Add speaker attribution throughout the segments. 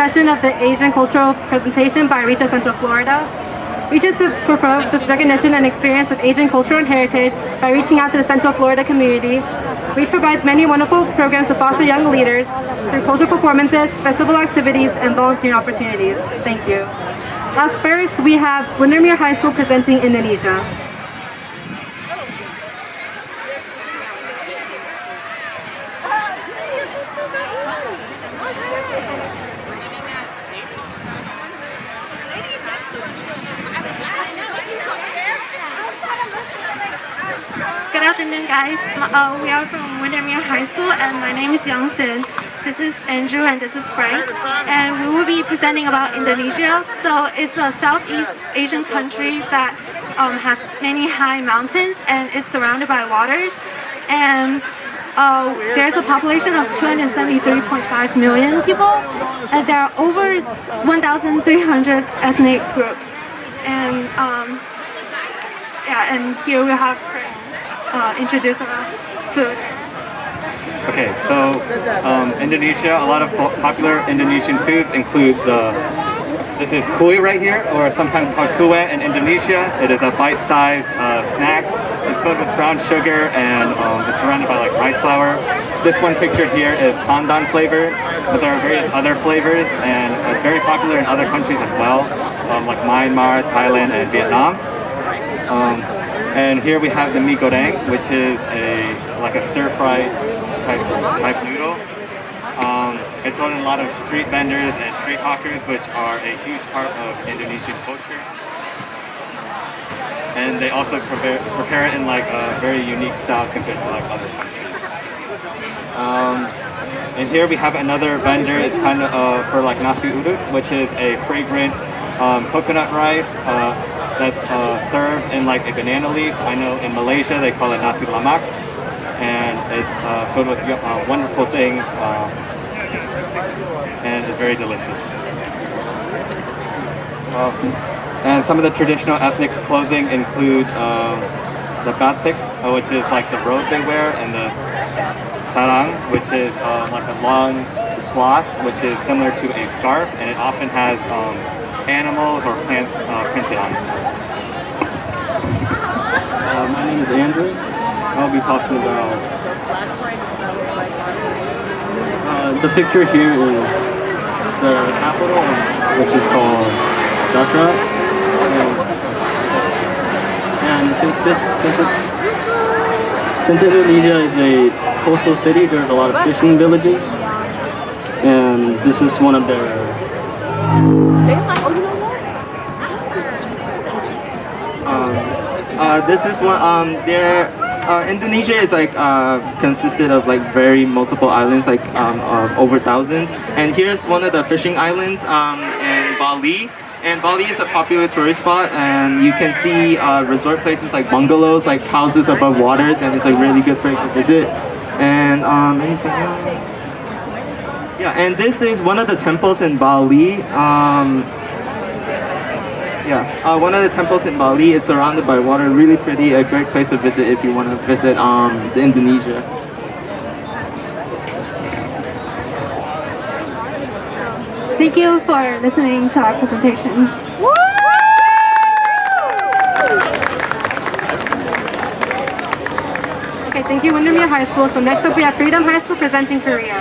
Speaker 1: session of the Asian Cultural Presentation by Reach Central Florida. Reach is to promote this recognition and experience of Asian culture and heritage by reaching out to the Central Florida community. Reach provides many wonderful programs to foster young leaders through cultural performances, festival activities, and volunteering opportunities. Thank you. Up first, we have Windermere High School presenting Indonesia.
Speaker 2: Good afternoon, guys. We are from Windermere High School, and my name is Youngsin. This is Andrew, and this is Frank. And we will be presenting about Indonesia. So it's a Southeast Asian country that has many high mountains, and it's surrounded by waters. And there's a population of 273.5 million people, and there are over 1,300 ethnic groups. And yeah, and here we have introduce our food.
Speaker 3: Okay, so Indonesia, a lot of popular Indonesian foods include this is kue right here, or sometimes called kue in Indonesia. It is a bite-sized snack. It's filled with brown sugar and it's surrounded by like rice flour. This one pictured here is pandan flavor, but there are various other flavors, and it's very popular in other countries as well, like Myanmar, Thailand, and Vietnam. And here we have the mie goreng, which is like a stir-fried type noodle. It's sold in a lot of street vendors and street hawkers, which are a huge part of Indonesian culture. And they also prepare it in like very unique styles compared to like other countries. And here we have another vendor. It's kind of for like nasi uduk, which is a fragrant coconut rice that's served in like a banana leaf. I know in Malaysia they call it nasi lemak, and it's filled with wonderful things, and it's very delicious. And some of the traditional ethnic clothing include the batik, which is like the robe they wear, and the sarang, which is like a long cloth, which is similar to a scarf, and it often has animals or plants printed on it.
Speaker 4: My name is Andrew. I'll be talking about the picture here is the capital, which is called Jakarta. And since Indonesia is a coastal city, there's a lot of fishing villages, and this is one of their
Speaker 5: this is one. Indonesia is like consisted of like very multiple islands, like over thousands. And here's one of the fishing islands in Bali. And Bali is a popular tourist spot, and you can see resort places like bungalows, like houses above waters, and it's a really good place to visit. And anything else? Yeah, and this is one of the temples in Bali. One of the temples in Bali is surrounded by water, really pretty, a great place to visit if you want to visit Indonesia.
Speaker 2: Thank you for listening to our presentation.
Speaker 1: Okay, thank you, Windermere High School. So next up we have Freedom High School presenting Korea.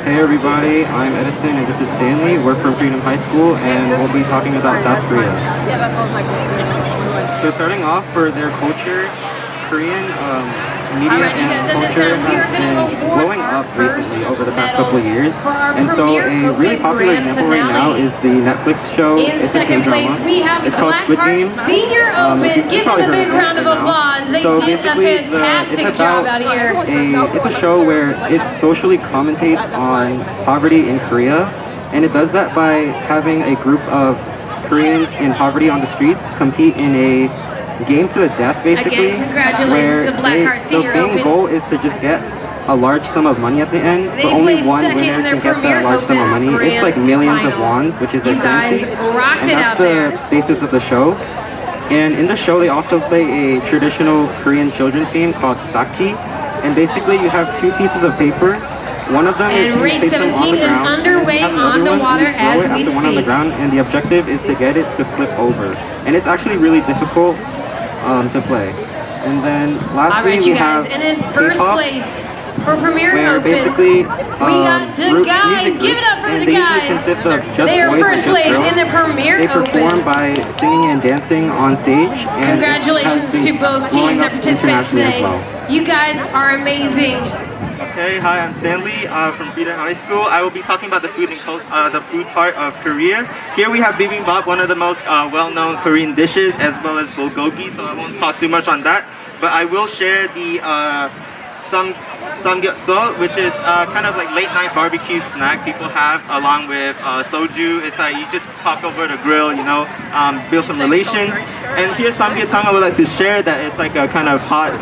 Speaker 5: Hey everybody, I'm Edison and this is Stanley. We're from Freedom High School and we'll be talking about South Korea. So starting off, for their culture, Korean media and culture has been blowing up recently over the past couple of years. And so a really popular example right now is the Netflix show. It's a K-drama. It's called Squid Game.
Speaker 6: Senior Open. Give them a big round of applause. They did a fantastic job out here.
Speaker 5: It's a show where it socially commentates on poverty in Korea, and it does that by having a group of Koreans in poverty on the streets compete in a game to the death, basically.
Speaker 6: Again, congratulations to Blackheart Senior
Speaker 5: the main
Speaker 6: Open.
Speaker 5: goal is to just get
Speaker 7: a large sum of money at the end,
Speaker 6: They
Speaker 7: but only
Speaker 6: placed
Speaker 7: one
Speaker 6: second in
Speaker 7: winner
Speaker 6: their
Speaker 7: can get
Speaker 6: Premier
Speaker 7: that large sum of
Speaker 6: Open
Speaker 7: money. It's like
Speaker 6: Grand
Speaker 7: millions of
Speaker 6: Final.
Speaker 7: wons, which is their
Speaker 6: You guys
Speaker 7: currency.
Speaker 6: rocked
Speaker 7: And
Speaker 6: it
Speaker 7: that's
Speaker 6: out
Speaker 7: the
Speaker 6: there.
Speaker 7: basis of the show. And in the show, they also play a traditional Korean children's game called Dakji. And basically, you have two pieces of paper. One of them is
Speaker 6: And
Speaker 7: you
Speaker 6: race
Speaker 7: place them on
Speaker 6: 17
Speaker 7: the
Speaker 6: is
Speaker 7: ground,
Speaker 6: underway
Speaker 7: and you have
Speaker 6: on
Speaker 7: another
Speaker 6: the
Speaker 7: one,
Speaker 6: water
Speaker 7: and you throw
Speaker 6: as
Speaker 7: it at
Speaker 6: we
Speaker 7: the one on the
Speaker 6: speak.
Speaker 7: ground, and the objective is to get it to flip over. And it's actually really difficult to play. And then lastly,
Speaker 6: All right,
Speaker 7: we
Speaker 6: you guys.
Speaker 7: have
Speaker 6: And in first
Speaker 7: K-pop,
Speaker 6: place for Premier
Speaker 7: where
Speaker 6: Open,
Speaker 7: basically
Speaker 6: we got the
Speaker 7: group
Speaker 6: guys.
Speaker 7: music
Speaker 6: Give it
Speaker 7: groups,
Speaker 6: up for
Speaker 7: and
Speaker 6: the
Speaker 7: they usually
Speaker 6: guys.
Speaker 7: consist of just
Speaker 6: They are
Speaker 7: boys
Speaker 6: first
Speaker 7: and just
Speaker 6: place
Speaker 7: girls.
Speaker 6: in the Premier
Speaker 7: They perform
Speaker 6: Open.
Speaker 7: by singing and dancing on stage. And
Speaker 6: Congratulations
Speaker 7: it has
Speaker 6: to
Speaker 7: been
Speaker 6: both
Speaker 7: blowing
Speaker 6: teams that
Speaker 7: up
Speaker 6: participated
Speaker 7: internationally as
Speaker 6: today.
Speaker 7: well.
Speaker 6: You guys are amazing.
Speaker 5: Okay, hi, I'm Stanley from Frederick High School. I will be talking about the food and the food part of Korea. Here we have Bibimbap, one of the most well-known Korean dishes, as well as bulgogi. So I won't talk too much on that, but I will share the samgyeopsal, which is kind of like late-night barbecue snack people have along with soju. It's like you just talk over the grill, you know, build some relations. And here's samgyeopsal I would like to share that it's like a kind of hot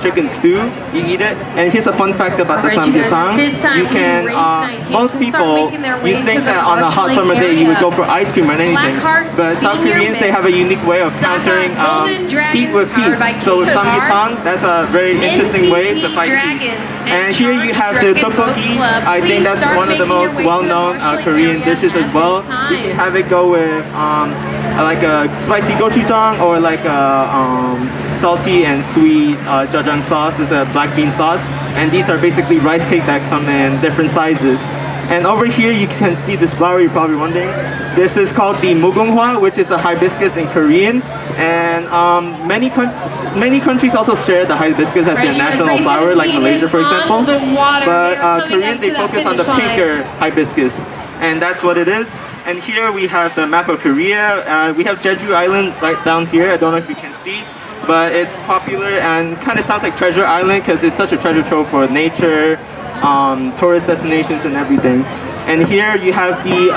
Speaker 5: chicken stew. You eat it. And here's a fun fact about the
Speaker 6: Alright, you guys,
Speaker 5: samgyeopsal.
Speaker 6: this time
Speaker 5: You can,
Speaker 6: race 19
Speaker 5: most
Speaker 6: to start
Speaker 5: people,
Speaker 6: making their way
Speaker 5: you
Speaker 6: to
Speaker 5: think
Speaker 6: the
Speaker 5: that on a
Speaker 6: Marsh
Speaker 5: hot
Speaker 6: Lake
Speaker 5: summer day you would
Speaker 6: area.
Speaker 5: go for ice cream or anything.
Speaker 6: Blackheart
Speaker 5: But South
Speaker 6: Senior
Speaker 5: Koreans, they have a unique way of
Speaker 6: Saka
Speaker 5: countering
Speaker 6: Golden Dragons
Speaker 5: heat with heat.
Speaker 6: powered by
Speaker 5: So with
Speaker 6: K-Bar,
Speaker 5: samgyeopsal, that's a very interesting way to
Speaker 6: NPP
Speaker 5: fight heat.
Speaker 6: Dragons
Speaker 5: And here you have the
Speaker 6: Dragon Boat
Speaker 5: tteokbokki.
Speaker 6: Club.
Speaker 5: I think
Speaker 6: Please
Speaker 5: that's
Speaker 6: start
Speaker 5: one of the
Speaker 6: making your
Speaker 5: most
Speaker 6: way to the
Speaker 5: well-known
Speaker 6: Marsh Lake
Speaker 5: Korean
Speaker 6: area
Speaker 5: dishes as
Speaker 6: at
Speaker 5: well.
Speaker 6: this
Speaker 5: You can
Speaker 6: time.
Speaker 5: have it go with like a spicy gochujang or like a salty and sweet jajang sauce. It's a black bean sauce. And these are basically rice cake that come in different sizes. And over here you can see this flower, you're probably wondering. This is called the mugunghwa, which is a hibiscus in Korean. And many countries also share the hibiscus as their national flower, like Malaysia for example. But Korean, they focus on the pinker hibiscus. And that's what it is. And here we have the map of Korea. We have Jeju Island right down here. I don't know if you can see. But it's popular and kind of sounds like Treasure Island because it's such a treasure trove for nature, tourist destinations and everything. And here you have the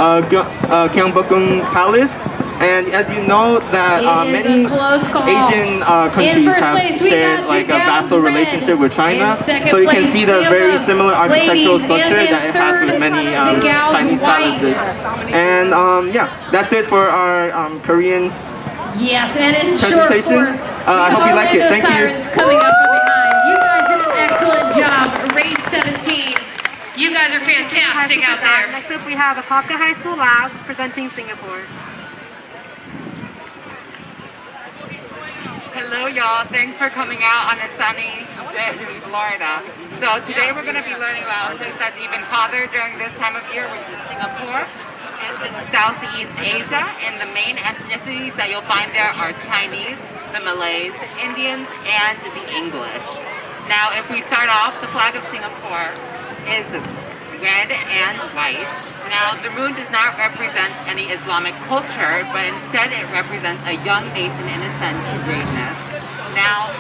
Speaker 5: Gyeongbokgung Palace. And as you know that many Asian countries have shared like a vassal relationship with China. So you can see the very similar architectural structure that it has with many Chinese palaces. And yeah, that's it for our Korean
Speaker 6: Yes, and in short
Speaker 5: presentation.
Speaker 6: form,
Speaker 5: I hope you like it. Thank you.
Speaker 6: Sirens coming up from behind. You guys did an excellent job. Race 17. You guys are fantastic out there.
Speaker 1: Next up, we have Apopka High School Labs presenting Singapore.
Speaker 8: Hello y'all, thanks for coming out on a sunny day in Florida. So today we're going to be learning about a place that's even hotter during this time of year, which is Singapore. It's in Southeast Asia, and the main ethnicities that you'll find there are Chinese, the Malays, Indians, and the English. Now if we start off, the flag of Singapore is red and white. Now, the moon does not represent any Islamic culture, but instead it represents a young nation in ascent to greatness. Now,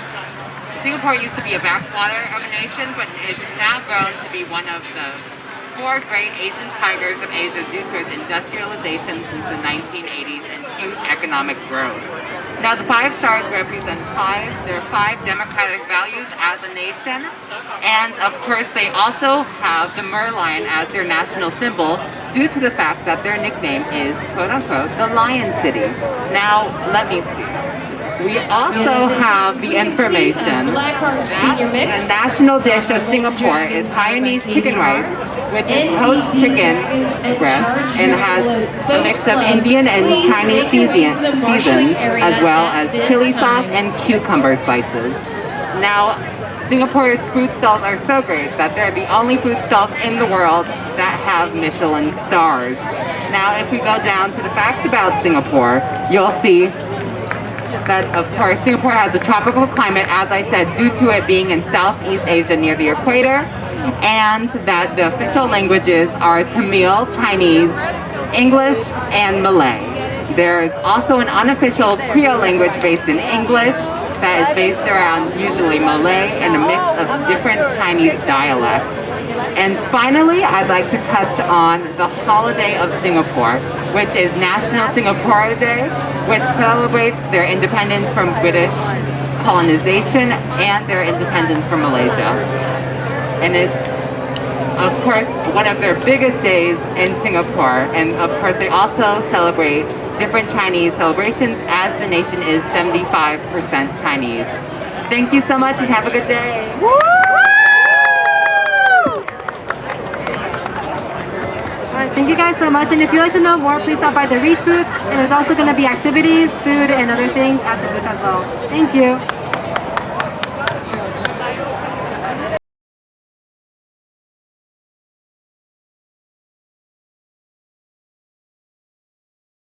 Speaker 8: Singapore used to be a backwater of a nation, but it's now grown to be one of the 4 great Asian tigers of Asia due to its industrialization since the 1980s and huge economic growth. Now, the 5 stars represent their 5 democratic values as a nation. And of course, they also have the merlion as their national symbol due to the fact that their nickname is, quote unquote, the Lion City. Now, let me see. We also have the information. The national dish of Singapore is Hainanese chicken rice, which is poached chicken breast and has a mix of Indian and Chinese seasons, as well as chili sauce and cucumber slices. Now, Singapore's food stalls are so great that they're the only food stalls in the world that have Michelin stars. Now, if we go down to the facts about Singapore, you'll see that, of course, Singapore has a tropical climate, as I said, due to it being in Southeast Asia near the equator, and that the official languages are Tamil, Chinese, English, and Malay. There's also an unofficial Creole language based in English that is based around usually Malay and a mix of different Chinese dialects. And finally, I'd like to touch on the holiday of Singapore, which is National Singapore Day, which celebrates their independence from British colonization and their independence from Malaysia. and it's of course one of their biggest days in Singapore. And of course they also celebrate different Chinese celebrations, as the nation is 75% Chinese. Thank you so much and have a good day.
Speaker 1: Alright, thank you guys so much. And if you'd like to know more, please stop by the Reach booth. And there's also going to be activities, food, and other things at the booth as well. Thank you.